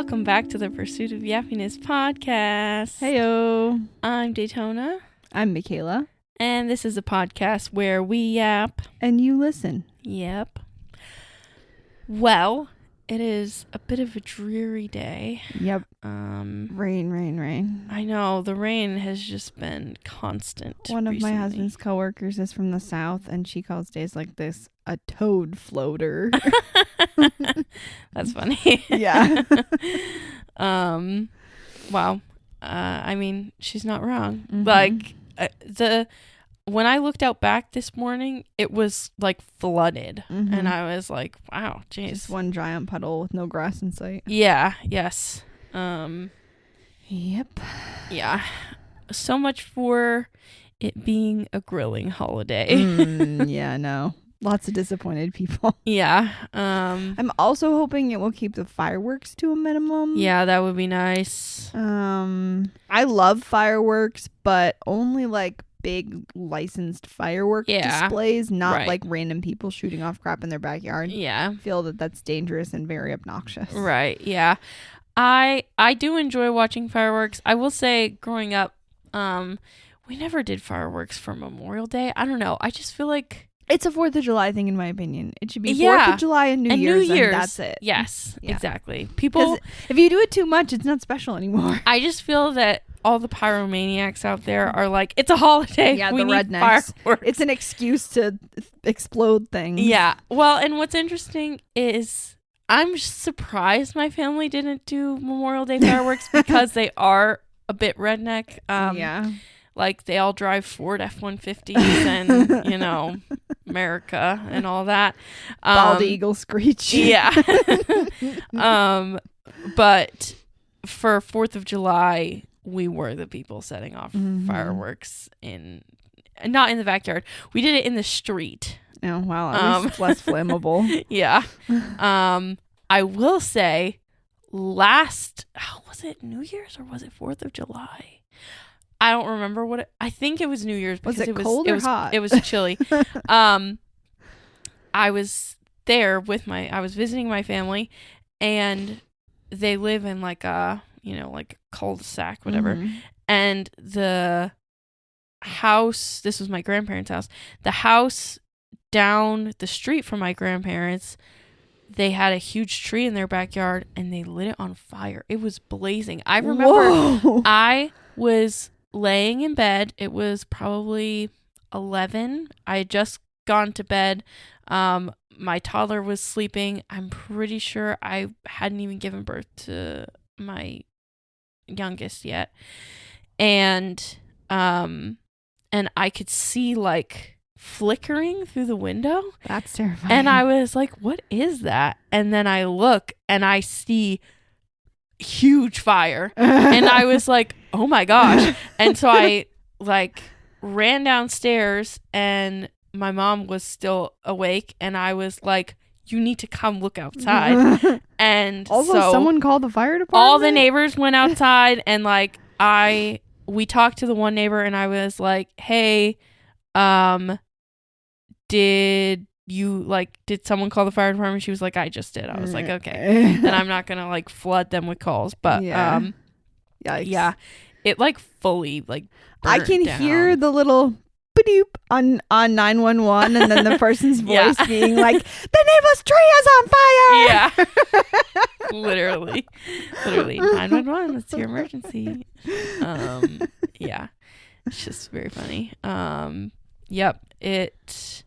welcome back to the Pursuit of Yappiness podcast. Heyo. I'm Daytona. I'm Michaela. And this is a podcast where we yap. And you listen. Yep. Well, it is a bit of a dreary day. Yep. Rain. I know, the rain has just been constant. One of recently. my husband's coworkers is from the South, and she calls days like this a toad floater. That's funny. Yeah. Wow. I mean, she's not wrong. Mm-hmm. Like when I looked out back this morning, it was like flooded, and I was like, "Wow, jeez." Just one giant puddle with no grass in sight. Yeah. Yes. Yep. Yeah. So much for it being a grilling holiday. Yeah, no. Lots of disappointed people. Yeah. I'm also hoping it will keep the fireworks to a minimum. Yeah, that would be nice. I love fireworks, but only like big licensed firework displays, not like random people shooting off crap in their backyard. Yeah. I feel that that's dangerous and very obnoxious. Right. Yeah. I do enjoy watching fireworks. I will say growing up, we never did fireworks for Memorial Day. I don't know. I just feel like it's a 4th of July thing, in my opinion. It should be 4th of July and New Year's, and that's it. Yes, exactly. People, if you do it too much, it's not special anymore. I just feel that all the pyromaniacs out there are like, it's a holiday. Yeah, we the need rednecks. Fireworks. It's an excuse to explode things. Yeah. Well, and what's interesting is I'm surprised my family didn't do Memorial Day fireworks because they are a bit redneck. Yeah. Like they all drive Ford F-150s and, you know, America and all that. Bald eagle screech. Yeah. But for 4th of July, we were the people setting off fireworks not in the backyard. We did it in the street. Oh, wow. At least it's less flammable. Yeah. I will say was it New Year's or was it 4th of July? I don't remember I think it was New Year's because was it cold or hot? It was chilly. I was there I was visiting my family, and they live in like a, like cul-de-sac, whatever. And the house, this was my grandparents' house. The house down the street from my grandparents, they had a huge tree in their backyard and they lit it on fire. It was blazing. I remember I was laying in bed. It was probably 11. I had just gone to bed. My toddler was sleeping. I'm pretty sure I hadn't even given birth to my youngest yet. And I could see like flickering through the window. That's terrifying. And I was like, what is that? And then I look and I see huge fire. And I was like, oh my gosh. And so I like ran downstairs, and my mom was still awake, and I was like, you need to come look outside. And also, so someone called the fire department? All the neighbors went outside, and like we talked to the one neighbor, and I was like, hey, did someone call the fire department? She was like, I just did. I was like, okay. Then I'm not gonna like flood them with calls. But Yikes. Yeah, it like fully like I can down. hear the little ba-doop on 911, and then the person's voice being like, the neighbor's tree is on fire. Yeah. literally 911, that's your emergency. Yeah, it's just very funny. Yep, it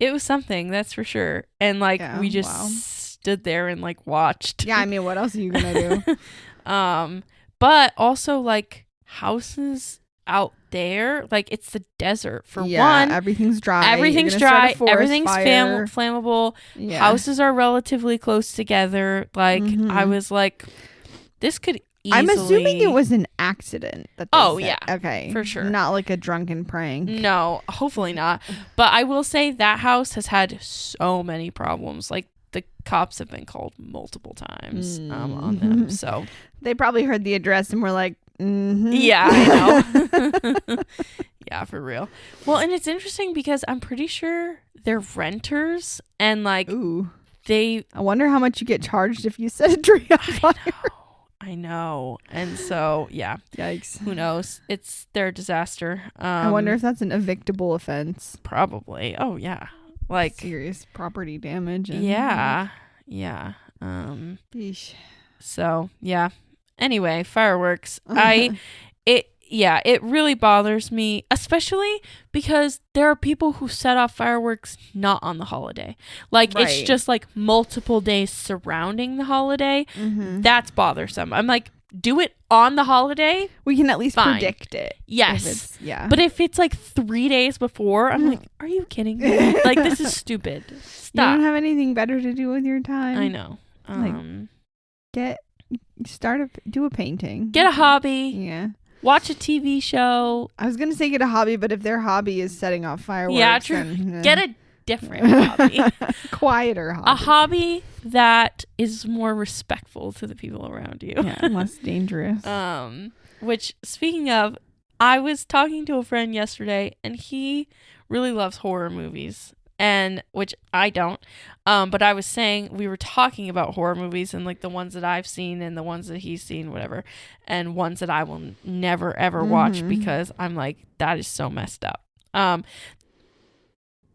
was something, that's for sure. And like we just stood there and like watched. Yeah, I mean, what else are you gonna do? But also like houses out there, like it's the desert for one. Everything's dry. Everything's flammable. Yeah. Houses are relatively close together. Like I was like, this could easily. I'm assuming it was an accident. Yeah, okay, for sure. Not like a drunken prank. No, hopefully not. But I will say that house has had so many problems. Like the cops have been called multiple times on them. So they probably heard the address and were like, yeah, I know. Yeah, for real. Well, and it's interesting because I'm pretty sure they're renters, and like ooh, I wonder how much you get charged if you set a tree on fire. I know. And so, yeah. Yikes. Who knows? It's their disaster. I wonder if that's an evictable offense. Probably. Oh, yeah. Like serious property damage. And yeah. So, yeah. Anyway, fireworks. It really bothers me, especially because there are people who set off fireworks not on the holiday. Like, it's just like multiple days surrounding the holiday. That's bothersome. I'm like, do it on the holiday. We can at least predict it. Yes. But if it's like 3 days before, I'm like, are you kidding me? Like, this is stupid. Stop. You don't have anything better to do with your time. I know. Do a painting. Get a hobby. Yeah. Watch a TV show. I was going to say get a hobby, but if their hobby is setting off fireworks. Yeah, true. Then, get a different hobby. Quieter hobby. A hobby that is more respectful to the people around you. Yeah, less dangerous. Which, speaking of, I was talking to a friend yesterday, and he really loves horror movies. And which I don't, but I was saying we were talking about horror movies and like the ones that I've seen and the ones that he's seen, whatever, and ones that I will never ever watch because I'm like, that is so messed up.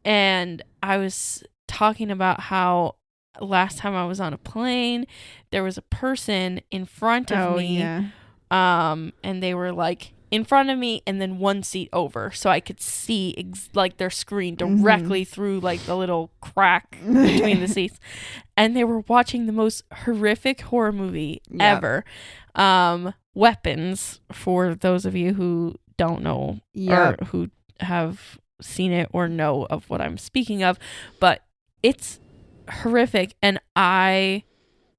And I was talking about how last time I was on a plane, there was a person in front of me, and they were like in front of me and then one seat over, so I could see like their screen directly through like the little crack between the seats, and they were watching the most horrific horror movie ever. Weapons, for those of you who don't know or who have seen it or know of what I'm speaking of, but it's horrific, and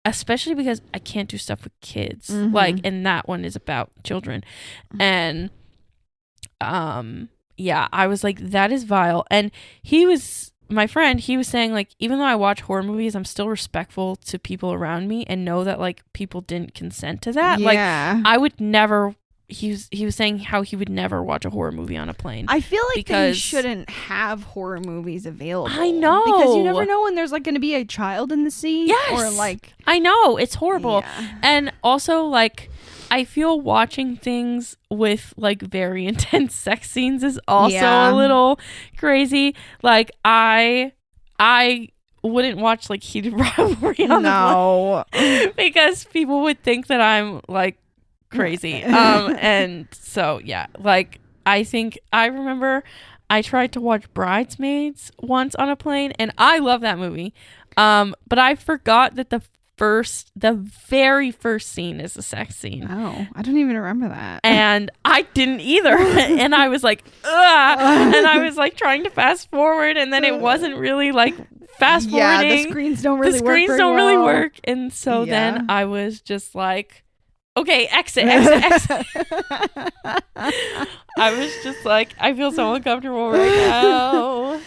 especially because I can't do stuff with kids, like, and that one is about children, and I was like, that is vile. And my friend, he was saying like, even though I watch horror movies, I'm still respectful to people around me and know that like people didn't consent to that. Like, I would never. He was saying how he would never watch a horror movie on a plane. I feel like they shouldn't have horror movies available. I know. Because you never know when there's like going to be a child in the seat. Yes. Or like. I know. It's horrible. Yeah. And also like, I feel watching things with like very intense sex scenes is also a little crazy. Like I wouldn't watch like heated rivalry on the plane because people would think that I'm like crazy. And so like I remember I tried to watch Bridesmaids once on a plane, and I love that movie, but I forgot that the very first scene is a sex scene. Oh, I don't even remember that. And I didn't either. And I was like, ugh, and I was like trying to fast forward, and then it wasn't really like fast forwarding. Yeah, the screens don't really work. And so then I was just like, okay, exit. I was just like, I feel so uncomfortable right now.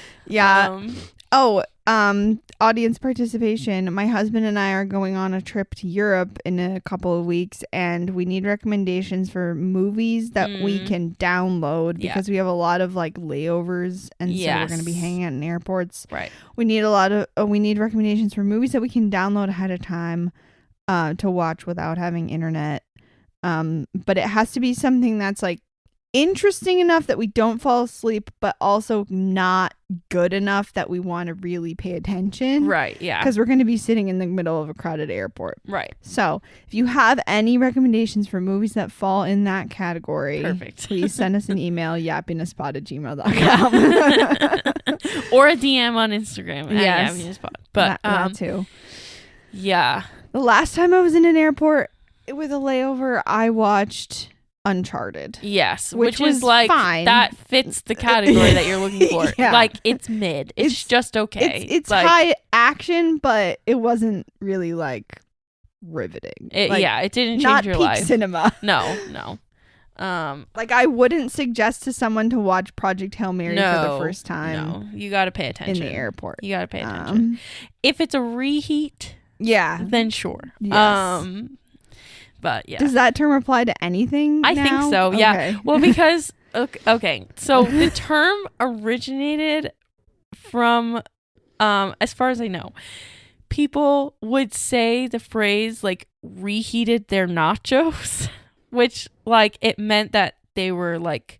Audience participation. My husband and I are going on a trip to Europe in a couple of weeks, and we need recommendations for movies that we can download because we have a lot of like layovers, and so we're going to be hanging out in airports. Right. We need we need recommendations for movies that we can download ahead of time to watch without having internet. But it has to be something that's like interesting enough that we don't fall asleep, but also not good enough that we want to really pay attention. Right, yeah. Because we're going to be sitting in the middle of a crowded airport. Right. So if you have any recommendations for movies that fall in that category, perfect. Please send us an email, yappinaspot@gmail.com. Or a DM on Instagram. Yes. But that too. Yeah. The last time I was in an airport with a layover, I watched Uncharted. Yes, which is like fine. That fits the category that you're looking for. Like, it's mid. It's just okay. It's like, high action, but it wasn't really like riveting. It didn't change your life. Not peak cinema. No. Like, I wouldn't suggest to someone to watch Project Hail Mary for the first time. No, you got to pay attention in the airport. You got to pay attention. If it's a reheat, then sure. Yes. But yeah. Does that term apply to anything I now? think so, yeah. Okay. Well, because, okay. So the term originated from, as far as I know, people would say the phrase like reheated their nachos, which like it meant that they were like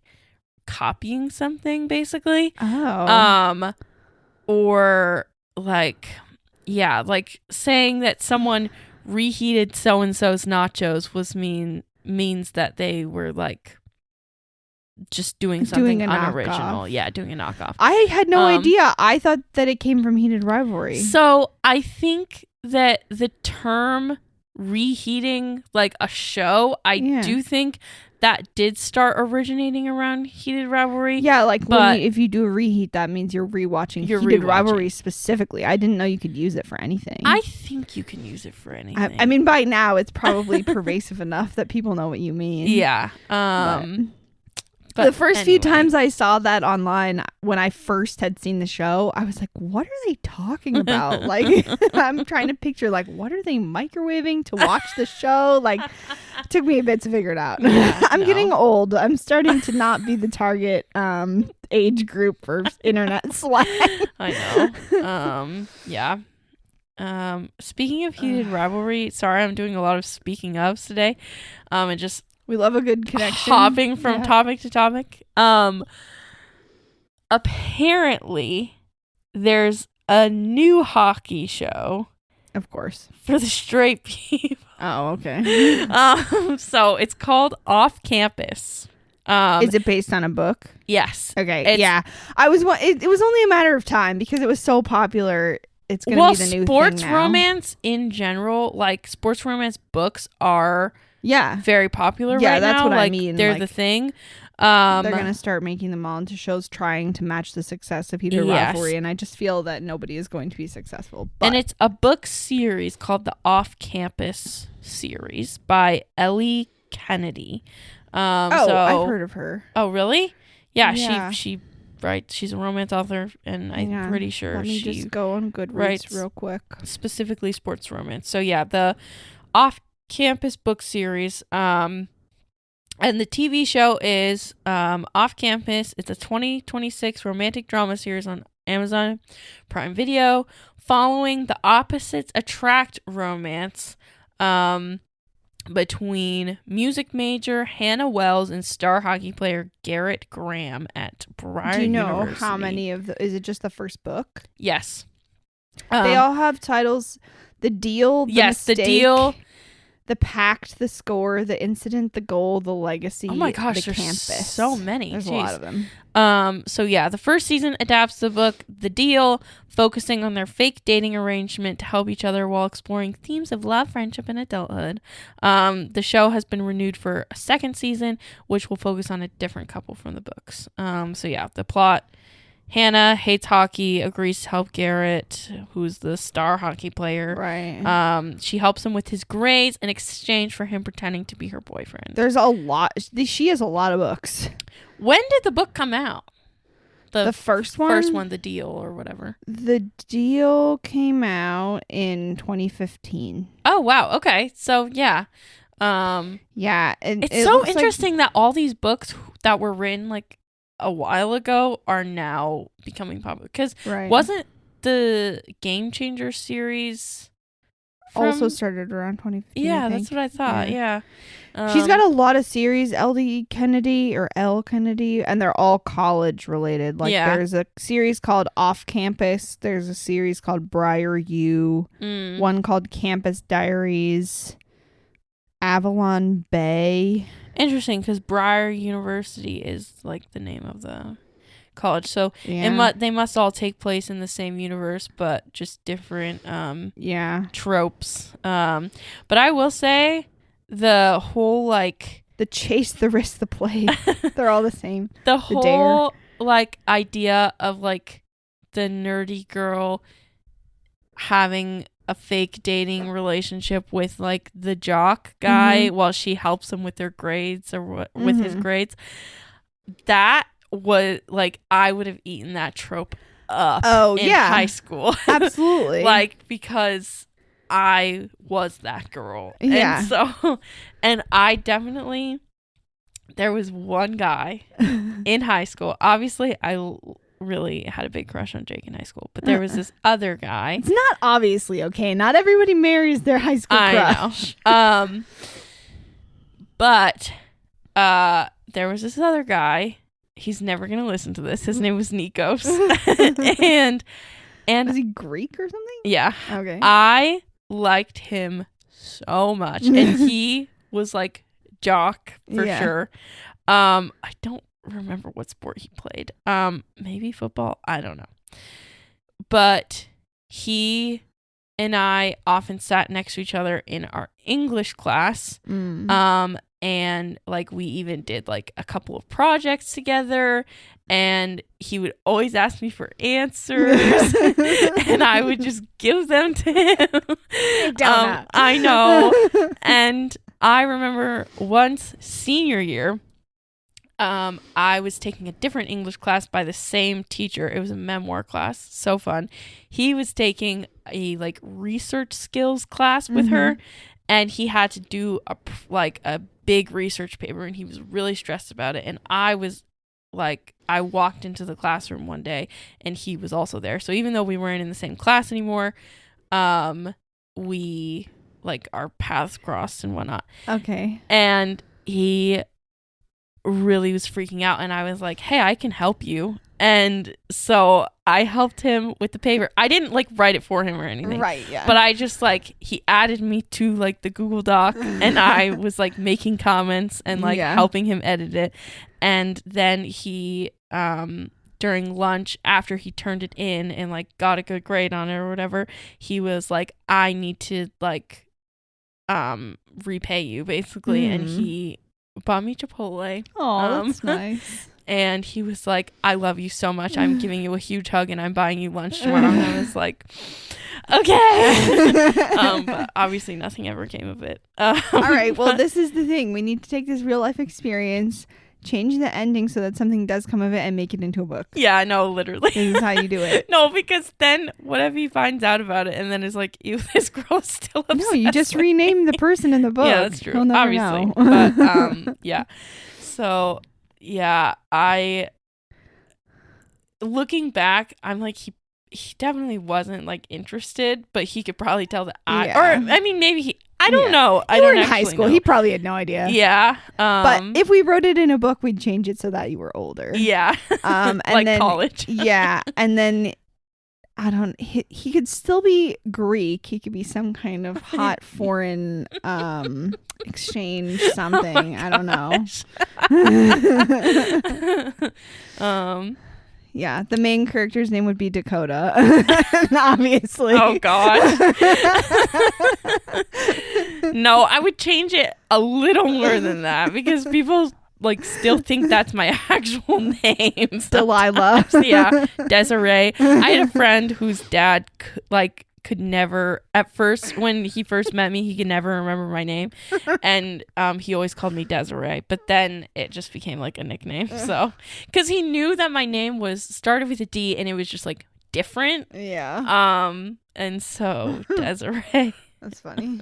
copying something basically. Or like, yeah, like saying that someone reheated so and so's nachos means that they were like just doing something unoriginal. Yeah, doing a knockoff. I had no idea. I thought that it came from Heated Rivalry. So I think that the term reheating like a show, I do think that did start originating around Heated Rivalry. Yeah, like if you do a reheat, that means you're rewatching Heated Rivalry specifically. I didn't know you could use it for anything. I think you can use it for anything. I mean, by now it's probably pervasive enough that people know what you mean. Yeah. But the first few times I saw that online, when I first had seen the show, I was like, what are they talking about? Like, I'm trying to picture, like, what are they microwaving to watch the show? Like, it took me a bit to figure it out. Yeah, I'm getting old. I'm starting to not be the target age group for internet slang. I know. Yeah. Speaking of Heated Rivalry, sorry, I'm doing a lot of speaking ofs today. And just we love a good connection. Hopping from topic to topic. Apparently, there's a new hockey show. Of course. For the straight people. Oh, okay. So it's called Off Campus. Is it based on a book? Yes. Okay. Yeah. It was only a matter of time because it was so popular. It's going to be the new thing now. Sports romance in general, like sports romance books are very popular right now. Yeah, that's what I mean. They're like, the thing. They're going to start making them all into shows trying to match the success of Heated Rivalry, and I just feel that nobody is going to be successful. But. And it's a book series called the Off Campus series by Ellie Kennedy. I've heard of her. Oh, really? Yeah. She writes. She's a romance author, and I'm pretty sure Let me just go on Goodreads real quick. Specifically sports romance. So yeah, the Off Campus book series. And the TV show is Off Campus. It's a 2026 romantic drama series on Amazon Prime Video, following the opposites attract romance between music major Hannah Wells and star hockey player Garrett Graham at Briar Do you know University. how many of is it just the first book? Yes. They all have titles. The Deal, the Mistake, The Deal, The Pact, The Score, The Incident, The Goal, The Legacy. Oh my gosh, The there's Campus. so many. There's a lot of them. So yeah, the first season adapts the book The Deal, focusing on their fake dating arrangement to help each other while exploring themes of love, friendship, and adulthood. The show has been renewed for a second season, which will focus on a different couple from the books. So yeah, the plot: Hannah hates hockey, agrees to help Garrett, who's the star hockey player. Right. She helps him with his grades in exchange for him pretending to be her boyfriend. There's a lot. She has a lot of books. When did the book come out? The first one? First one, The Deal or whatever. The Deal came out in 2015. Oh, wow. Okay. So, yeah. Yeah. It's so interesting that all these books that were written like a while ago are now becoming popular. Because wasn't the Game Changer series also started around 2015? Yeah, that's what I thought. Yeah. She's got a lot of series, L. Kennedy, and they're all college related. Like there's a series called Off Campus. There's a series called Briar U. One called Campus Diaries. Avalon Bay. Interesting, because Briar University is like the name of the college, so they must all take place in the same universe, but just different tropes. But I will say the whole like the chase, the risk, the play, they're all the same. The whole like idea of like the nerdy girl having a fake dating relationship with like the jock guy while she helps him with their grades or with his grades. That was like, I would have eaten that trope up in high school. Absolutely. Like, because I was that girl. Yeah. And so, and I definitely, there was one guy in high school. Obviously, I really had a big crush on Jake in high school. But there was this other guy. It's not obviously okay. Not everybody marries their high school crush. I know. But there was this other guy. He's never gonna listen to this. His name was Nikos. and was he Greek or something? Yeah. Okay. I liked him so much. And he was like jock for sure. I don't remember what sport he played. Maybe football. I don't know. But he and I often sat next to each other in our English class. And like we even did like a couple of projects together, and he would always ask me for answers and I would just give them to him. I know. And I remember once senior year, I was taking a different English class by the same teacher. It was a memoir class. So fun. He was taking a like research skills class with her, and he had to do a big research paper, and he was really stressed about it. And I was like, I walked into the classroom one day and he was also there. So even though we weren't in the same class anymore, we like our paths crossed and whatnot. Okay. And he really was freaking out, and I was like, hey, I can help you. And so I helped him with the paper. I didn't like write it for him or anything. Right, yeah. But I just like, he added me to like the Google Doc, and I was like making comments and like helping him edit it. And then he, during lunch, after he turned it in and like got a good grade on it or whatever, he was like, I need to like, repay you basically. And he bought me Chipotle. Oh, that's nice. And he was like, I love you so much. I'm giving you a huge hug and I'm buying you lunch tomorrow. And I was like, okay. But obviously nothing ever came of it. All right. Well, this is the thing. We need to take this real life experience, change the ending so that something does come of it, and make it into a book. Yeah, no, literally. This is how you do it. No, because then what if he finds out about it and then is like, ew, this girl's still obsessed? No, you just rename the person in the book. Yeah, that's true. He'll never Obviously. know. But yeah. So yeah, looking back, I'm like, he definitely wasn't like interested, but he could probably tell that maybe I don't know. You were in high school. He probably had no idea. Yeah. But if we wrote it in a book, we'd change it so that you were older. Yeah. And like then, college. Yeah. And then he could still be Greek. He could be some kind of hot foreign exchange something. I don't know. Yeah, the main character's name would be Dakota. Obviously. Oh god. No, I would change it a little more than that, because people like still think that's my actual name. Delilah. Yeah, Desiree. I had a friend whose dad could never, at first, when he first met me, he could never remember my name, and he always called me Desiree, but then it just became like a nickname. So because he knew that my name started with a D and it was just like different. Yeah. And so Desiree. That's funny.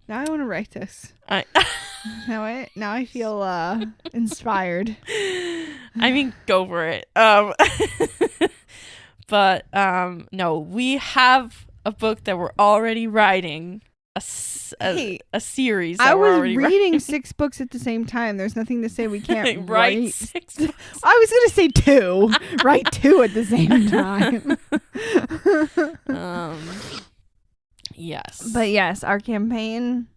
Now I want to write this. Now I feel inspired. I mean, go for it. But no, we have a book that we're already writing, a series that I we're was already reading writing. 6 books at the same time. There's nothing to say we can't write 6 books. I was going to say 2. Write 2 at the same time. Yes. But yes, our campaign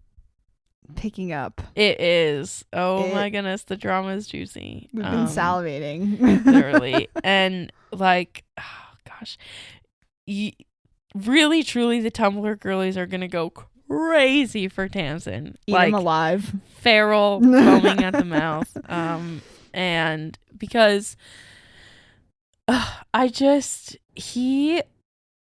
picking up. It is. Oh my goodness, the drama is juicy. We've been salivating. Literally. And like, oh gosh. Really, truly, the Tumblr girlies are going to go crazy for Tamsin. Eat him alive. Feral, foaming at the mouth. And because he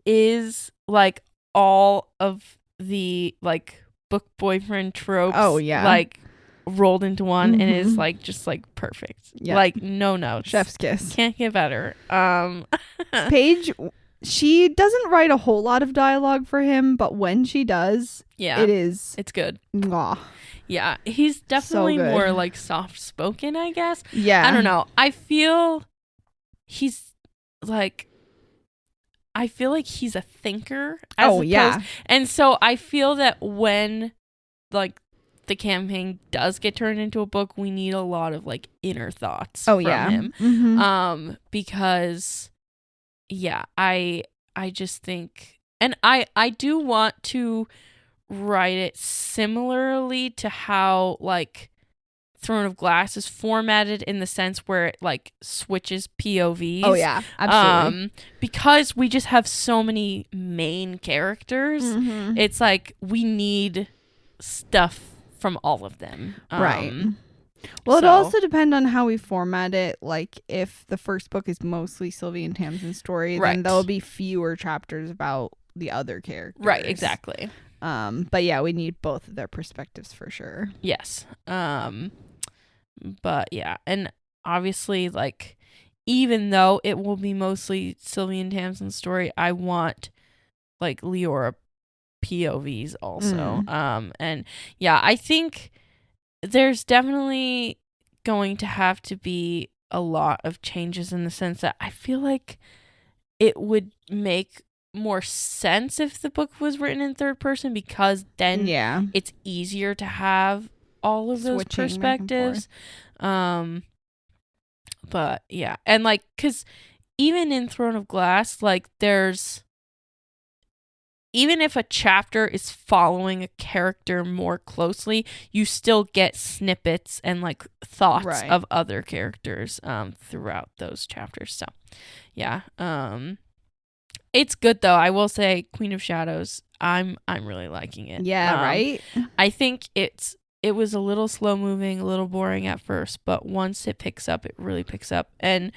is like all of the like book boyfriend tropes. Oh yeah. Like rolled into one, and is like just like perfect. Yep. Like no notes. Chef's kiss. Can't get better. Paige, she doesn't write a whole lot of dialogue for him, but when she does, it's good. Mwah. Yeah, he's definitely more like soft spoken, I guess. Yeah. I don't know. I feel he's like, I feel like he's a thinker. And so I feel that when like the campaign does get turned into a book, we need a lot of like inner thoughts from him. Mm-hmm. Because I just think, and I do want to write it similarly to how like Throne of Glass is formatted, in the sense where it like switches POVs. Oh yeah, absolutely. Because we just have so many main characters, it's like we need stuff from all of them. Right. Well, it also depends on how we format it. Like, if the first book is mostly Sylvie and Tamsin's story, then there'll be fewer chapters about the other characters. Right, exactly. But yeah, we need both of their perspectives for sure. Yes. But yeah, and obviously, like, even though it will be mostly Sylvie and Tamsin's story, I want like Leora POVs also. And yeah, I think there's definitely going to have to be a lot of changes, in the sense that I feel like it would make more sense if the book was written in third person, because then it's easier to have all of those perspectives. But yeah, and like, because even in Throne of Glass, like, there's, even if a chapter is following a character more closely, you still get snippets and like thoughts of other characters throughout those chapters. So yeah, it's good though. I will say Queen of Shadows, I'm really liking it. Yeah, right? I think it was a little slow moving, a little boring at first, but once it picks up, it really picks up. And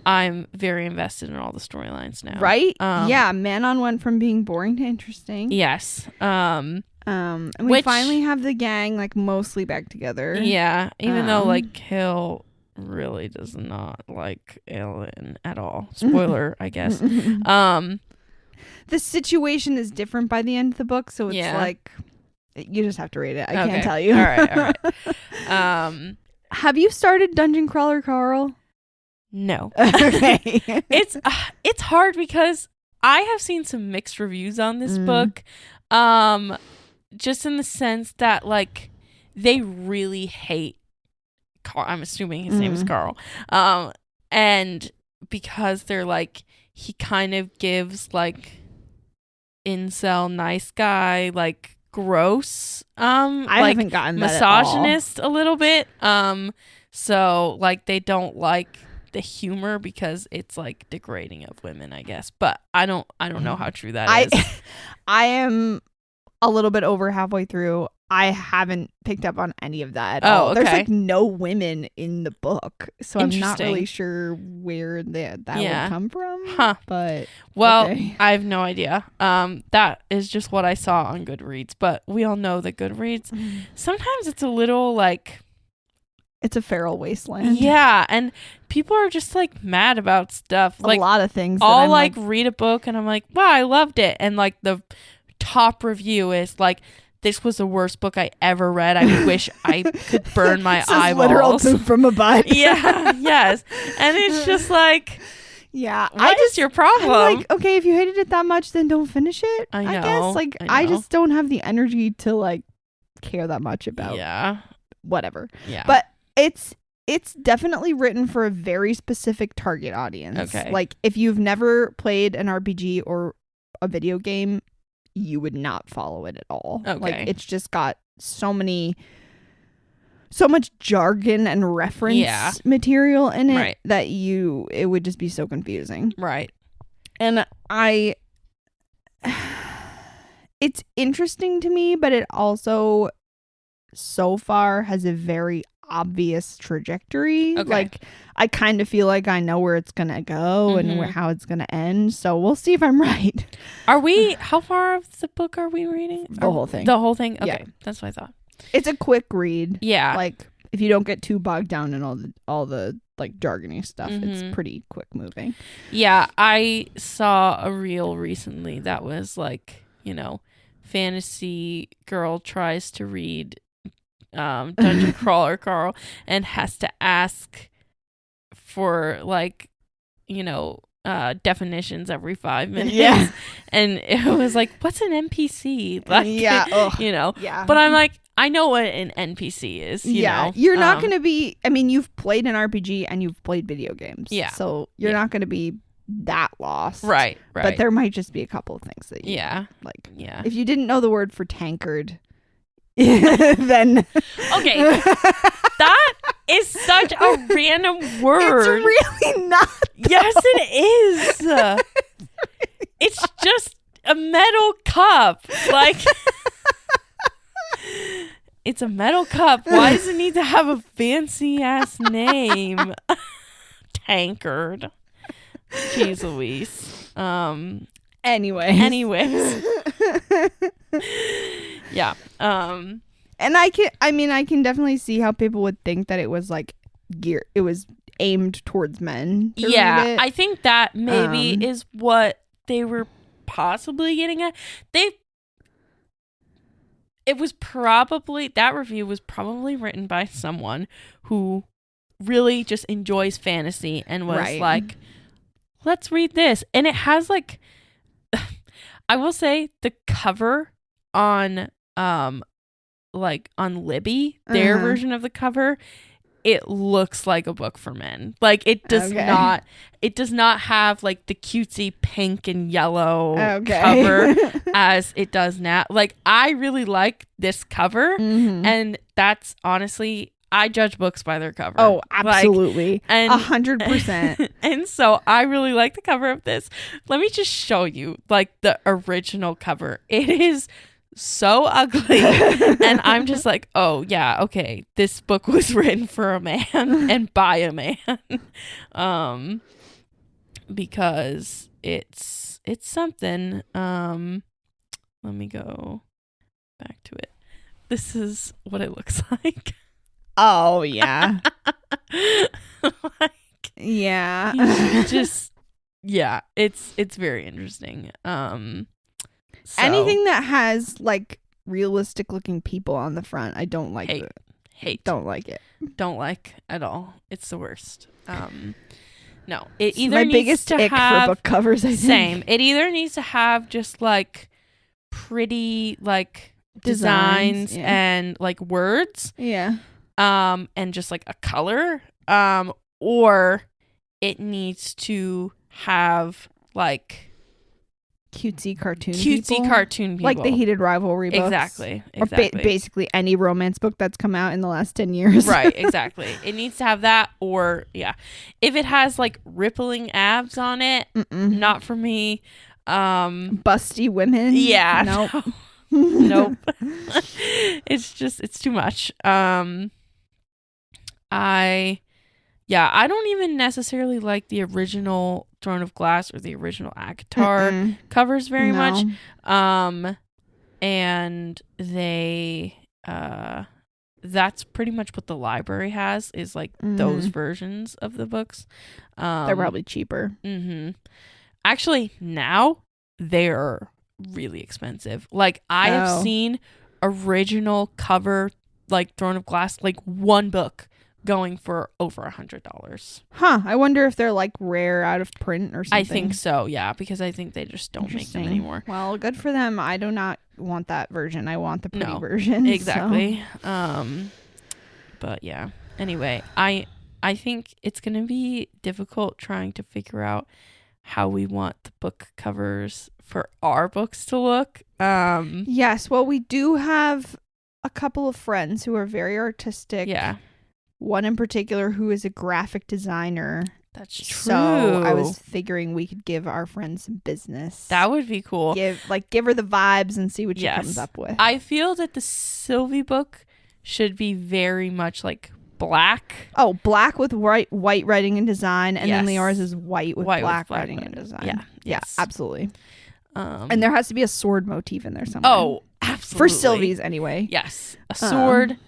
I'm very invested in all the storylines now. Right? Manon went from being boring to interesting. Yes. And we finally have the gang like mostly back together. Yeah. Even though like Hill really does not like Ellen at all. Spoiler, I guess. The situation is different by the end of the book, so it's like, you just have to read it. I can't tell you. All right. Have you started Dungeon Crawler Carl? No. Okay. It's hard because I have seen some mixed reviews on this book. Just in the sense that like they really hate Carl. I'm assuming his name is Carl. And because they're like, he kind of gives like incel nice guy, like gross, I haven't gotten that misogynist a little bit. So like they don't like the humor because it's like degrading of women, I guess. But I don't know how true that is. I am a little bit over halfway through. I haven't picked up on any of that at all. Okay. There's like no women in the book, so I'm not really sure where that would come from. But I have no idea. That is just what I saw on Goodreads, but we all know that Goodreads sometimes it's a little like, it's a feral wasteland. Yeah, and people are just like mad about stuff. Like a lot of things. I'll like read a book and I'm like, wow, I loved it, and like the top review is like, this was the worst book I ever read. I wish I could burn my eyeballs. Literal poop from a butt. Yes. And it's just like, what is your problem? I'm like, okay, if you hated it that much, then don't finish it. I guess. Like, I just don't have the energy to like care that much about whatever. Yeah. But it's definitely written for a very specific target audience. Okay. Like, if you've never played an RPG or a video game, you would not follow it at all. Okay. Like, it's just got so much jargon and reference material in it that it would just be so confusing. Right. And it's interesting to me, but it also so far has a very obvious trajectory. Okay. Like, I kind of feel like I know where it's gonna go and how it's gonna end, so we'll see if I'm right. How far of the book are we reading? The whole thing. Okay, that's what I thought. It's a quick read. Yeah, like, if you don't get too bogged down in all the like jargony stuff, it's pretty quick moving. Yeah, I saw a reel recently that was like, fantasy girl tries to read Dungeon Crawler Carl and has to ask for like definitions every 5 minutes. Yeah. And it was like, what's an NPC? Like, Yeah. Ugh. Yeah. But I'm like, I know what an NPC is. You know? You're not going to be, I mean, you've played an RPG and you've played video games. Yeah. So you're not going to be that lost. Right. But there might just be a couple of things that you like. Yeah. If you didn't know the word for tankard, then. Okay. That is such a random word. It's really not. Yes, it is. It's just a metal cup. Like, it's a metal cup. Why does it need to have a fancy ass name? Tankard. Jeez Louise. Anyways. Yeah. And I can definitely see how people would think that it was like it was aimed towards men. Yeah, I think that maybe is what they were possibly getting at. That review was probably written by someone who really just enjoys fantasy and was like, let's read this. And it has like, I will say the cover on Libby, their version of the cover, it looks like a book for men. Like it does not have like the cutesy pink and yellow cover as it does now. Like I really like this cover, and that's honestly, I judge books by their cover. Oh, absolutely. And 100%. And so I really like the cover of this. Let me just show you like the original cover. It is so ugly. And I'm just like, oh yeah, okay, this book was written for a man and by a man. Because it's something. Let me go back to it. This is what it looks like. Oh yeah. Like, yeah. Just it's very interesting. So, anything that has like realistic looking people on the front, I don't like. Don't like it. Don't like at all. It's the worst. No, it either my needs biggest to ick have for book covers. I think. Same. It either needs to have just like pretty like designs and like words. Yeah. And just like a color. Or it needs to have like cutesy cartoon people. Like the Heated Rivalry books. Exactly. Or basically any romance book that's come out in the last 10 years. Right, exactly. It needs to have that, or if it has like rippling abs on it, not for me. Busty women. Yeah. Nope. Nope. It's too much. I don't even necessarily like the original Throen of Glass or the original Akatar covers very much. And they that's pretty much what the library has, is like those versions of the books. They're probably cheaper. Actually, now they're really expensive. Like I have seen original cover like Throen of Glass, like one book going for over $100. I wonder if they're like rare out of print or something. I think so, yeah, because I think they just don't make them anymore. Well, good for them. I do not want that version. I want the pretty version. Exactly. So. But yeah. Anyway, I think it's gonna be difficult trying to figure out how we want the book covers for our books to look. Yes, well, we do have a couple of friends who are very artistic. Yeah. One in particular who is a graphic designer. That's true. So I was figuring we could give our friend some business. That would be cool. Give her the vibes and see what she comes up with. I feel that the Sylvie book should be very much like black. Oh, black with white writing and design, and then Leora's is white with black writing and design. Yeah. Yeah, absolutely. And there has to be a sword motif in there somewhere. Oh, absolutely. For Sylvie's anyway. Yes. A sword.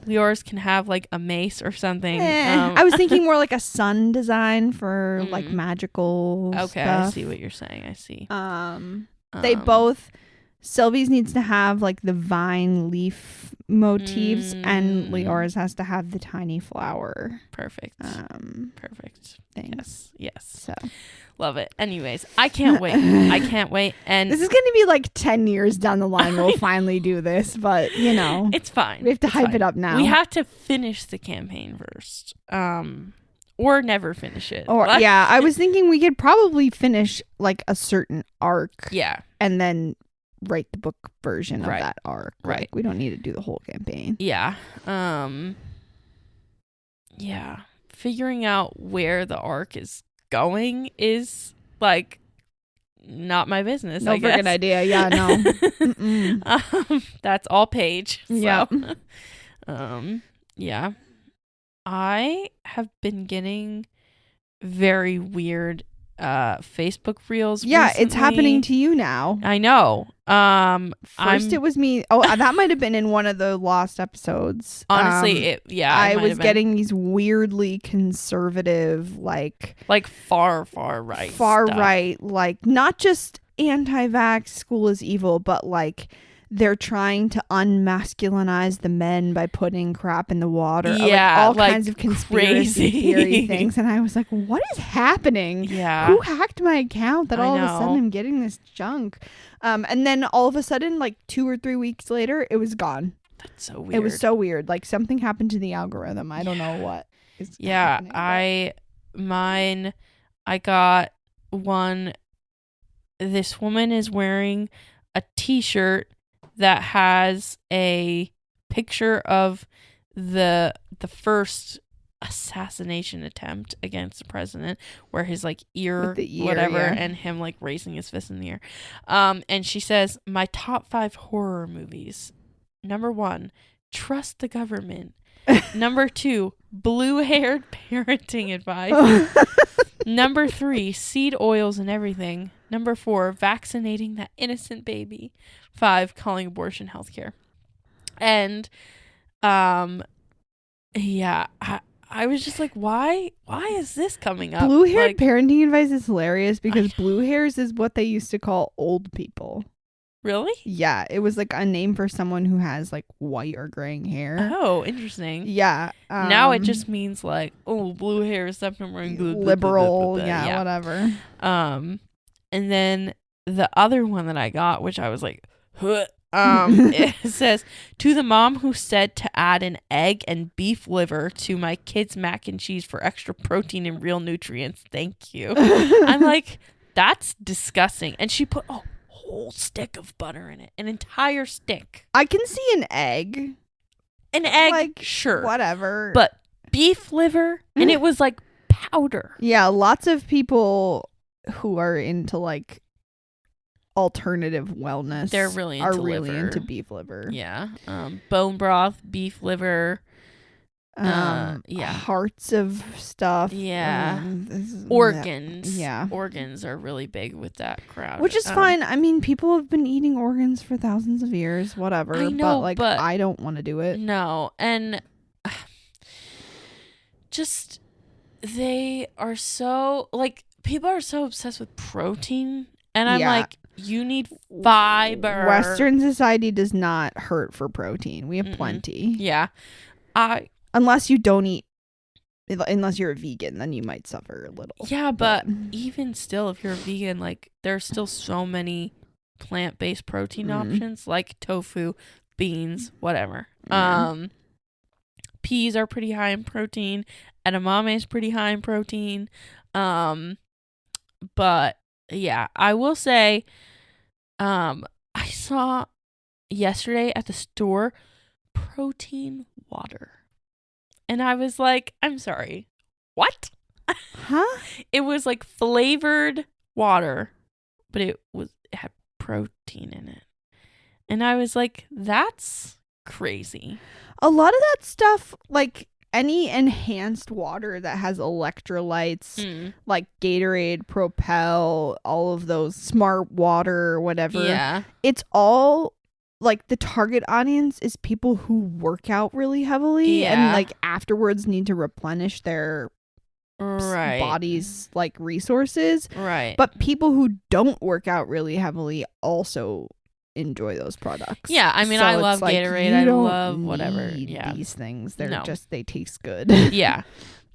Leora's can have like a mace or something. I was thinking more like a sun design for like magical stuff. I see what you're saying. I see. They both Sylvie's needs to have like the vine leaf motifs, and Leora's has to have the tiny flower. Perfect. Perfect. Things. Yes. So love it. Anyways, I can't wait. And this is going to be like 10 years down the line. We'll finally do this, but you know, it's fine. We have to hype it up now. We have to finish the campaign first. Or never finish it. Or yeah, I was thinking we could probably finish like a certain arc. Yeah. And then write the book version of Right. that arc. Right. Like, we don't need to do the whole campaign. Yeah. Yeah. Figuring out where the arc is going is like not my business. No freaking idea. Yeah, no. That's all Paige. So. Yeah. Yeah. I have been getting very weird Facebook reels. Yeah, recently. it's happening to you now. I know. First it was me. Oh, that might have been in one of the lost episodes. Honestly, I was getting these weirdly conservative, like far right, right, like not just anti-vax, school is evil, but like they're trying to unmasculinize the men by putting crap in the water. Yeah, all kinds of conspiracy theory things. And I was like, what is happening? Yeah. Who hacked my account that all of a know. sudden I'm getting this junk? And then all of a sudden, like 2 or 3 weeks later, it was gone. That's so weird. It was so weird. Like something happened to the algorithm. I don't know what is happening. I got one. This woman is wearing a t-shirt that has a picture of the first assassination attempt against the president, where his like ear, whatever, yeah. and him like raising his fist in the air. And she says, my top 5 horror movies. Number 1, Trust the Government. Number 2, blue-haired parenting advice. Number 3, seed oils and everything. Number 4, vaccinating that innocent baby. 5, calling abortion healthcare. And, yeah, I was just like, why is this coming up? Blue-haired parenting advice is hilarious because blue hairs is what they used to call old people. Really? Yeah, it was like a name for someone who has like white or graying hair. Oh, interesting. Yeah. Now it just means like, oh, blue hair is definitely liberal. Yeah, whatever. And then the other one that I got, which I was like, huh, it says, to the mom who said to add an egg and beef liver to my kids' mac and cheese for extra protein and real nutrients. Thank you. I'm like, that's disgusting. And she put a whole stick of butter in it, an entire stick. I can see an egg. An egg, like, sure. Whatever. But beef liver, and it was like powder. Yeah, lots of people who are into like alternative wellness, they're really into beef liver. Yeah. Bone broth, beef liver, hearts of stuff. Yeah. Organs. Yeah. Organs are really big with that crowd. Which is fine. I mean, people have been eating organs for thousands of years, whatever. I know, but I don't want to do it. No. And just they are so like people are so obsessed with protein, and I'm like, you need fiber. Western society does not hurt for protein. We have plenty. Yeah. Unless you don't eat, unless you're a vegan, then you might suffer a little. Yeah, but even still, if you're a vegan, like there's still so many plant-based protein options, like tofu, beans, whatever. Yeah. Peas are pretty high in protein. Edamame is pretty high in protein. But yeah, I will say, I saw yesterday at the store protein water. And I was like, I'm sorry, what? Huh? It was like flavored water, but it had protein in it. And I was like, that's crazy. A lot of that stuff, like any enhanced water that has electrolytes, like Gatorade, Propel, all of those, Smart Water, whatever. Yeah. It's all like the target audience is people who work out really heavily and like afterwards need to replenish their body's like resources. Right. But people who don't work out really heavily also enjoy those products. Yeah, I mean, So I it's love like, Gatorade. you I don't love whatever. need Yeah. these things. They're No. just, they taste good. Yeah.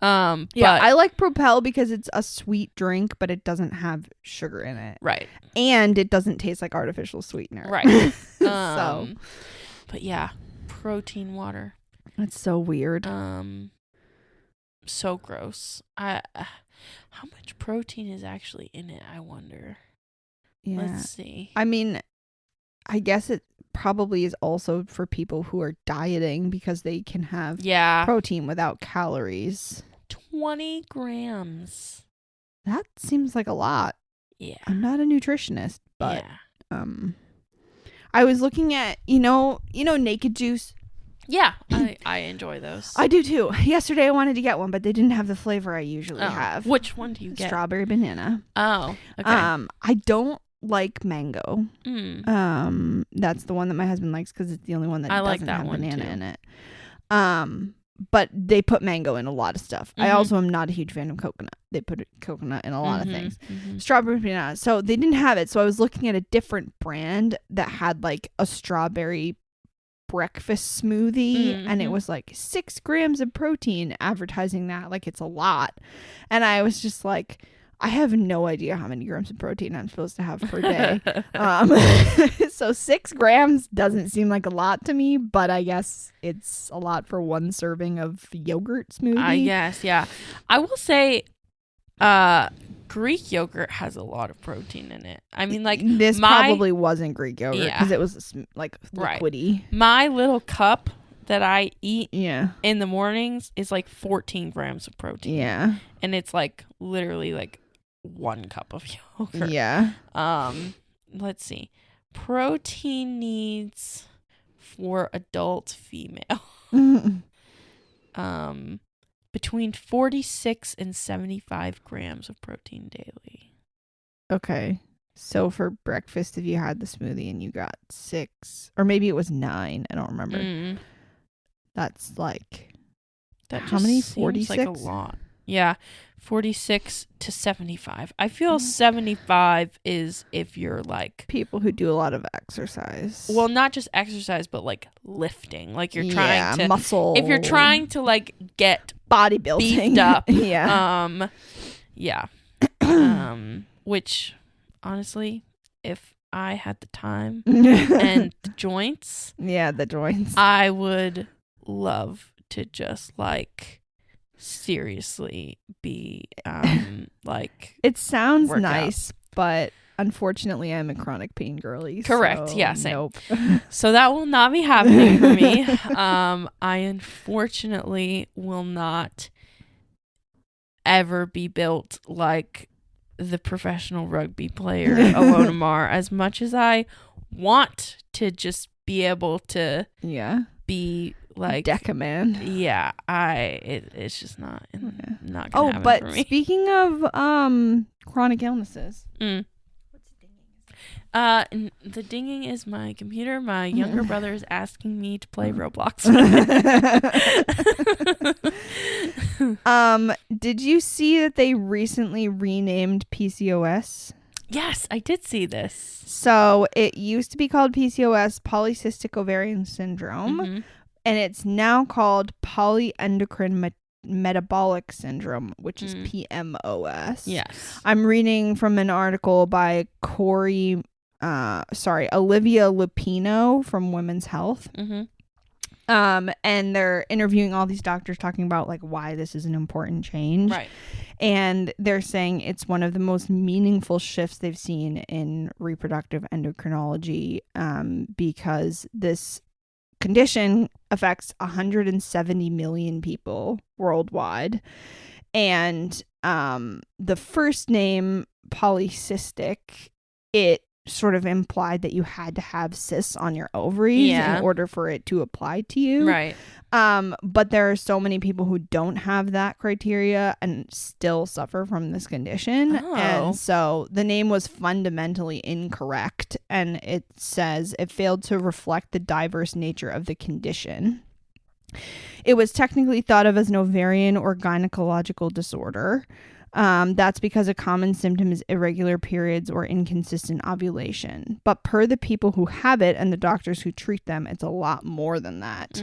Yeah, But I like Propel because it's a sweet drink, but it doesn't have sugar in it. right. And it doesn't taste like artificial sweetener. Right. So, But yeah, protein water. it's so weird. So gross. How much protein is actually in it, I wonder. Yeah. Let's see. I mean, I guess it probably is also for people who are dieting because they can have protein without calories. 20 grams. That seems like a lot. Yeah. I'm not a nutritionist, but yeah. I was looking at, you know Naked Juice? Yeah, I enjoy those. I do too. Yesterday I wanted to get one, but they didn't have the flavor I usually have. Which one do you get? Strawberry banana. Oh, okay. I don't like mango. That's the one that my husband likes because it's the only one that doesn't have banana in it. But they put mango in a lot of stuff. I also am not a huge fan of coconut. They put coconut in a lot of things. Strawberry banana. So they didn't have it. So I was looking at a different brand that had like a strawberry breakfast smoothie and it was like 6 grams of protein, advertising that like it's a lot. And I was just like, I have no idea how many grams of protein I'm supposed to have per day. So 6 grams doesn't seem like a lot to me, but I guess it's a lot for one serving of yogurt smoothie. I guess, yeah. I will say Greek yogurt has a lot of protein in it. I mean, like, this probably wasn't Greek yogurt because it was like liquidy. Right. My little cup that I eat in the mornings is like 14 grams of protein. Yeah. And it's like literally like 1 cup of yogurt. Yeah. Let's see. Protein needs for adult female. Between 46 and 75 grams of protein daily. Okay. So for breakfast, if you had the smoothie and you got 6, or maybe it was 9, I don't remember. That's like, how many? 46? Like a lot. Yeah. 46 to 75. I feel 75 is if you're like people who do a lot of exercise. Well, not just exercise, but like lifting. Like you're trying to muscle. If you're trying to like get bodybuilding beefed up. Yeah. Which honestly, if I had the time and the joints. Yeah, the joints. I would love to just like seriously be like it sounds nice, but unfortunately I'm a chronic pain girly. Correct. So yeah, same. Nope. So that will not be happening for me. I unfortunately will not ever be built like the professional rugby player Alona Mar, as much as I want to just be able to be like Deca man. Yeah, it's just not gonna happen but for me. Speaking of chronic illnesses. What's dinging? The dinging is my computer. My younger brother is asking me to play Roblox. Did you see that they recently renamed PCOS? Yes, I did see this. So it used to be called PCOS, polycystic ovarian syndrome. And it's now called polyendocrine metabolic syndrome, which is PMOS. Yes. I'm I'm reading from an article by Olivia Lupino from Women's Health. And they're interviewing all these doctors talking about like why this is an important change. Right. And they're saying it's one of the most meaningful shifts they've seen in reproductive endocrinology, because this condition affects 170 million people worldwide. And the first name, polycystic, it sort of implied that you had to have cysts on your ovaries in order for it to apply to you. Right. But there are so many people who don't have that criteria and still suffer from this condition. Oh. And so the name was fundamentally incorrect. And it says it failed to reflect the diverse nature of the condition. It was technically thought of as an ovarian or gynecological disorder. That's because a common symptom is irregular periods or inconsistent ovulation. But per the people who have it and the doctors who treat them, it's a lot more than that.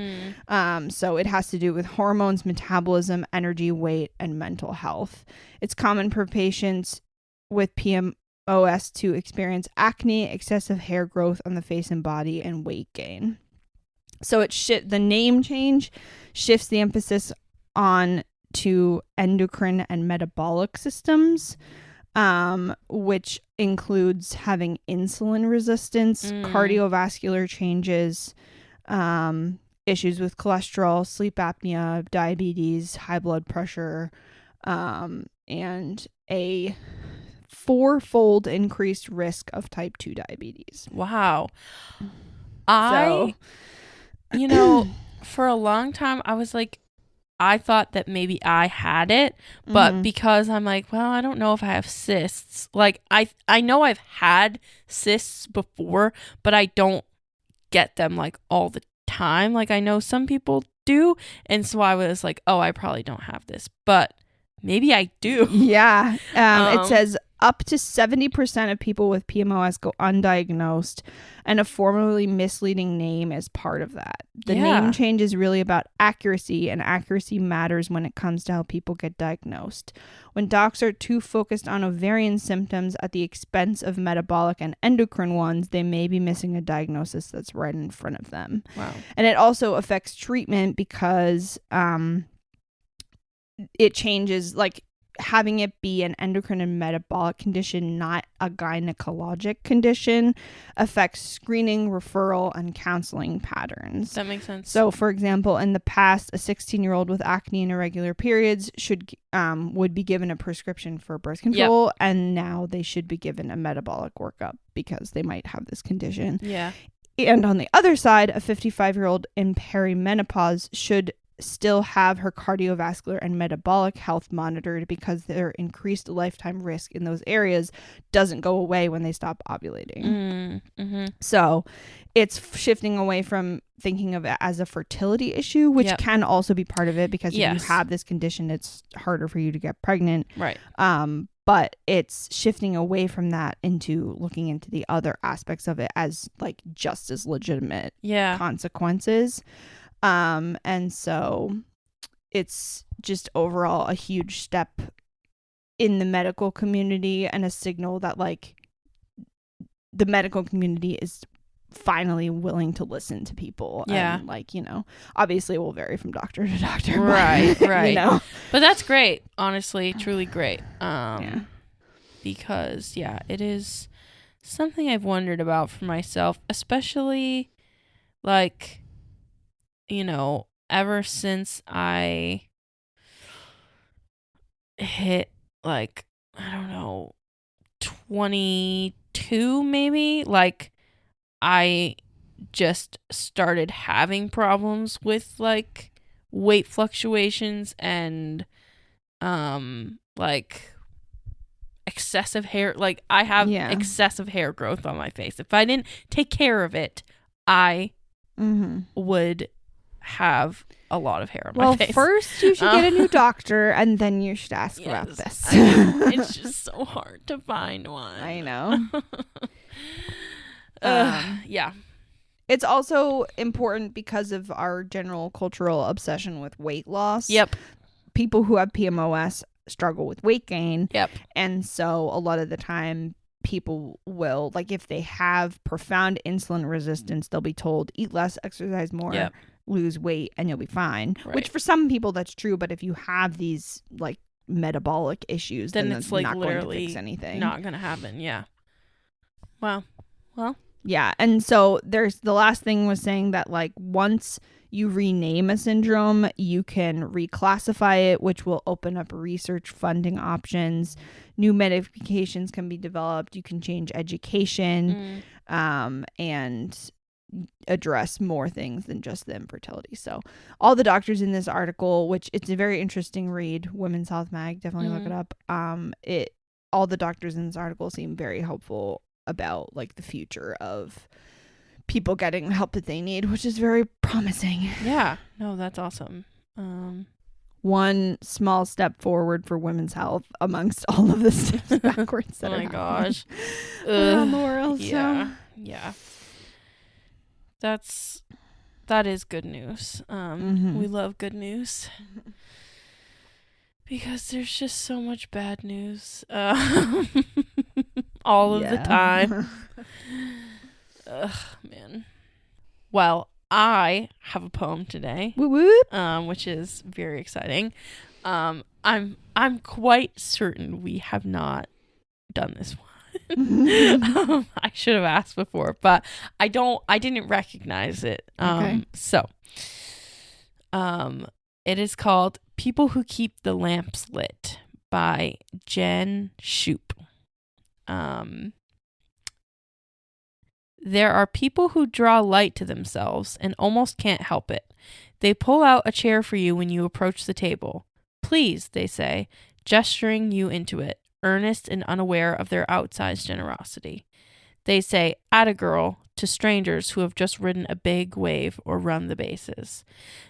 So it has to do with hormones, metabolism, energy, weight, and mental health. It's common for patients with PMOS to experience acne, excessive hair growth on the face and body, and weight gain. So the name change shifts the emphasis on to endocrine and metabolic systems, which includes having insulin resistance, cardiovascular changes, issues with cholesterol, sleep apnea, diabetes, high blood pressure, and a 4-fold increased risk of type 2 diabetes. Wow. For a long time, I was like, I thought that maybe I had it, but because I'm like, well, I don't know if I have cysts. Like, I know I've had cysts before, but I don't get them like all the time. Like, I know some people do, and so I was like, oh, I probably don't have this, but maybe I do. Yeah. It says up to 70% of people with PMOS go undiagnosed, and a formerly misleading name is part of that. The name change is really about accuracy, and accuracy matters when it comes to how people get diagnosed. When docs are too focused on ovarian symptoms at the expense of metabolic and endocrine ones, they may be missing a diagnosis that's right in front of them. Wow. And it also affects treatment because it changes, like, having it be an endocrine and metabolic condition, not a gynecologic condition, affects screening, referral, and counseling patterns. That makes sense. So, for example, in the past, a 16-year-old with acne and irregular periods would be given a prescription for birth control, and now they should be given a metabolic workup because they might have this condition. Yeah. And on the other side, a 55-year-old in perimenopause should still have her cardiovascular and metabolic health monitored because their increased lifetime risk in those areas doesn't go away when they stop ovulating. So it's shifting away from thinking of it as a fertility issue, which can also be part of it, because if you have this condition, it's harder for you to get pregnant. Right. But it's shifting away from that into looking into the other aspects of it as like just as legitimate consequences. And so it's just overall a huge step in the medical community, and a signal that like the medical community is finally willing to listen to people. And like, obviously it will vary from doctor to doctor. Right. But, right. But that's great. Honestly, truly great. Because it is something I've wondered about for myself, especially like, ever since I hit like, I don't know, 22 maybe, like I just started having problems with like weight fluctuations and like excessive hair. Like I have excessive hair growth on my face. If I didn't take care of it, I would have a lot of hair on my face. Well, first you should get a new doctor, and then you should ask about this. It's just so hard to find one. I know. It's also important because of our general cultural obsession with weight loss. Yep. People who have PMOS struggle with weight gain. Yep. And so a lot of the time people will, like, if they have profound insulin resistance, they'll be told eat less, exercise more, lose weight, and you'll be fine. Right. Which for some people that's true, but if you have these like metabolic issues, then it's like not literally going to fix anything. Not going to happen. Yeah. Wow. Well. Yeah, and so there's the last thing was saying that like once you rename a syndrome, you can reclassify it, which will open up research funding options. New medications can be developed. You can change education and address more things than just the infertility. So all the doctors in this article, which it's a very interesting read, Women's Health Mag, definitely look it up. All the doctors in this article seem very hopeful about like the future of people getting the help that they need, which is very promising. Yeah. No, that's awesome. one small step forward for women's health amongst all of the steps backwards that Oh are my gosh. around the world. Yeah. So. Yeah. That is good news. We love good news. Because there's just so much bad news. All of the time. Ugh, man. Well, I have a poem today. Whoop whoop. Which is very exciting. I'm quite certain we have not done this one. I should have asked before, but I didn't recognize it. Okay. So it is called People Who Keep the Lamps Lit by Jen Shoop. There are people who draw light to themselves and almost can't help it. They pull out a chair for you when you approach the table. Please, they say, gesturing you into it, earnest and unaware of their outsized generosity. They say, "Atta girl," to strangers who have just ridden a big wave or run the bases.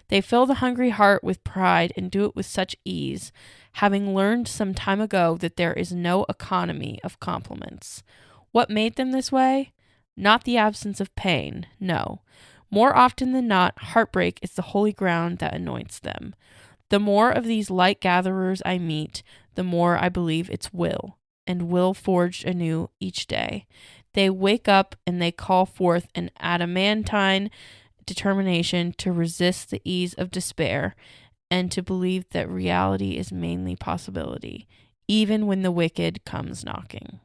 They fill the hungry heart with pride and do it with such ease, having learned some time ago that there is no economy of compliments. What made them this way? Not the absence of pain, no. More often than not, heartbreak is the holy ground that anoints them. The more of these light gatherers I meet, the more I believe it's will, and will forged anew each day. They wake up and they call forth an adamantine determination to resist the ease of despair and to believe that reality is mainly possibility, even when the wicked comes knocking.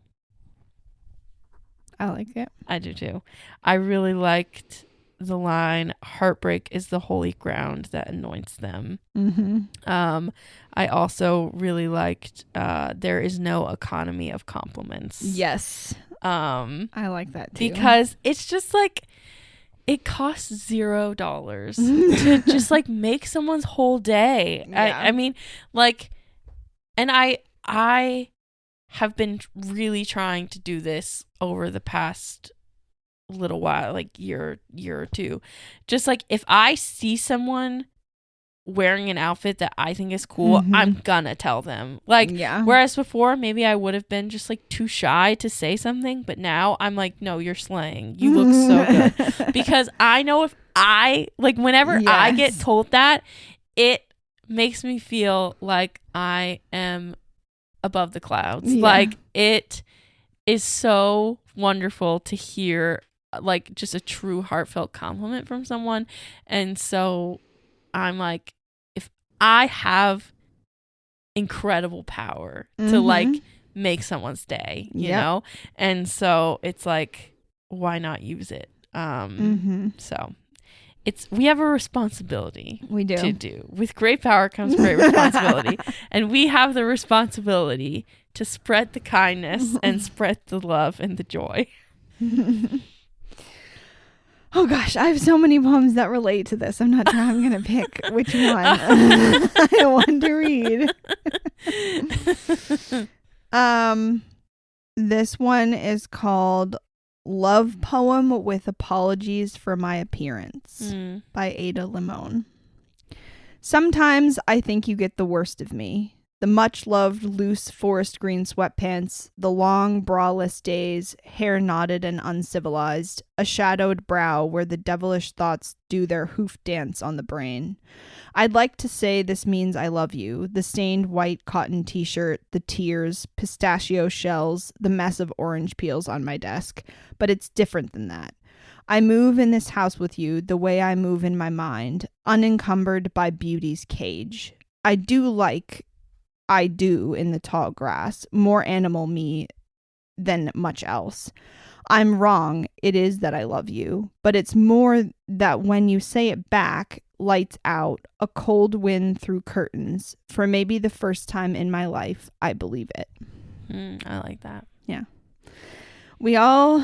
I like it. I do too. I really liked the line, "Heartbreak is the holy ground that anoints them." I also really liked "There is no economy of compliments." Yes. I like that too. Because it's just like, it costs $0 to just like make someone's whole day. Yeah. I mean, like, and I have been really trying to do this over the past little while, like year or two. Just like, if I see someone wearing an outfit that I think is cool, I'm gonna tell them. Like, whereas before maybe I would have been just like too shy to say something, but now I'm like, no, you're slaying. You look so good. Because I know if I, like, whenever I get told that, it makes me feel like I am above the clouds. Like, it is so wonderful to hear like just a true heartfelt compliment from someone. And so I'm like, if I have incredible power to like make someone's day, you know? And so it's like, why not use it? So we have a responsibility. We do. To do. With great power comes great responsibility. And we have the responsibility to spread the kindness and spread the love and the joy. Oh gosh, I have so many poems that relate to this. I'm not sure I'm going to pick which one I want to read. This one is called Love Poem with Apologies for My Appearance by Ada Limon. Sometimes I think you get the worst of me. The much-loved loose forest green sweatpants, the long braless days, hair knotted and uncivilized, a shadowed brow where the devilish thoughts do their hoof dance on the brain. I'd like to say this means I love you, the stained white cotton t-shirt, the tears, pistachio shells, the mess of orange peels on my desk, but it's different than that. I move in this house with you the way I move in my mind, unencumbered by beauty's cage. I do in the tall grass, more animal me than much else. I'm wrong, it is that I love you, but it's more that when you say it back, lights out, a cold wind through curtains, for maybe the first time in my life, I believe it. I like that. Yeah. We all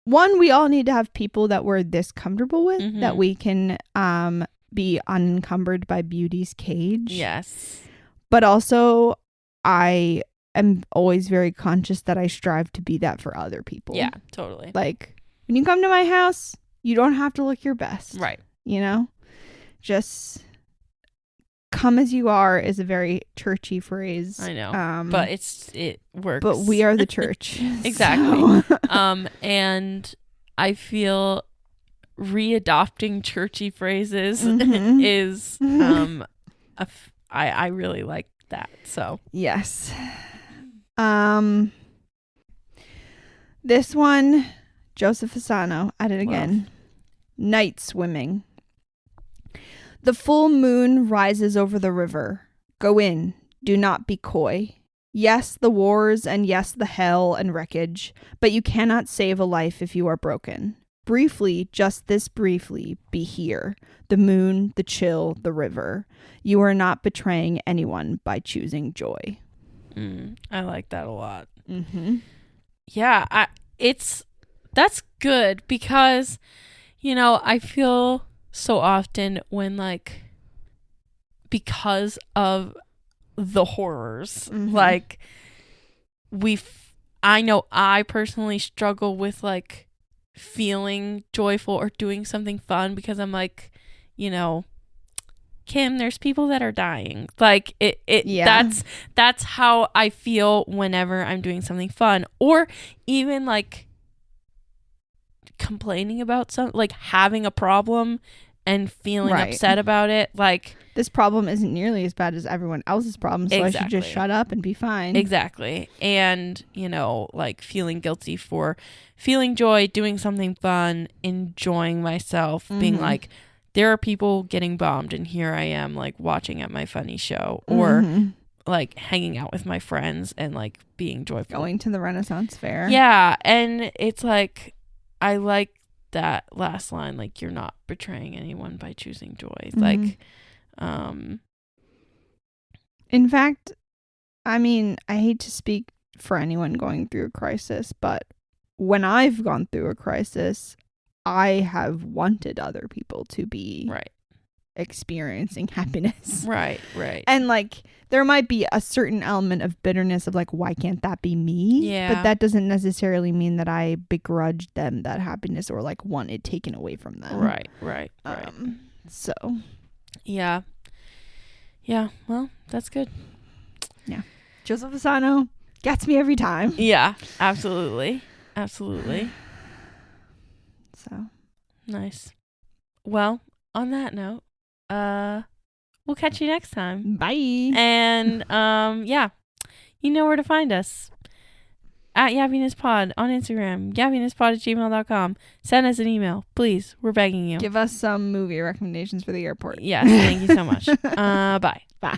need to have people that we're this comfortable with, that we can be unencumbered by beauty's cage. Yes. But also, I am always very conscious that I strive to be that for other people. Yeah, totally. Like, when you come to my house, you don't have to look your best. Right. You know? Just come as you are is a very churchy phrase. I know. But it works. But we are the church. Exactly. So. And I feel readopting churchy phrases Mhm. is I really like that. So Yes. This one, Joseph Asano at it again. Night swimming. The full moon rises over the river. Go in. Do not be coy. Yes, the wars, and yes, the hell and wreckage, but you cannot save a life if you are broken. Briefly, just this briefly, be here. The moon, the chill, the river. You are not betraying anyone by choosing joy. I like that a lot. Mm-hmm. Yeah, that's good because, I feel so often when like, because of the horrors, like I know I personally struggle with like feeling joyful or doing something fun because I'm like, Kim, there's people that are dying. Like that's how I feel whenever I'm doing something fun, or even like complaining about something, like having a problem and feeling upset about it. Like, this problem isn't nearly as bad as everyone else's problem, so I should just shut up and be fine. Exactly. And, like feeling guilty for feeling joy, doing something fun, enjoying myself, being like, there are people getting bombed and here I am like watching at my funny show, or like hanging out with my friends and like being joyful. Going to the Renaissance Fair. Yeah. And it's like, I like that last line, like, you're not betraying anyone by choosing joy. Like, in fact, I mean, I hate to speak for anyone going through a crisis, but when I've gone through a crisis, I have wanted other people to be experiencing happiness. Right. And like, there might be a certain element of bitterness of like, why can't that be me? Yeah. But that doesn't necessarily mean that I begrudge them that happiness or like want it taken away from them. Right. So. Yeah. Yeah. Well, that's good. Yeah. Joseph Asano gets me every time. Yeah, absolutely. So. Nice. Well, on that note, we'll catch you next time. Bye. And yeah, you know where to find us. At YappinessPod on Instagram, yappinnesspod@gmail.com. Send us an email, please. We're begging you. Give us some movie recommendations for the airport. Yes, thank you so much. Bye. Bye.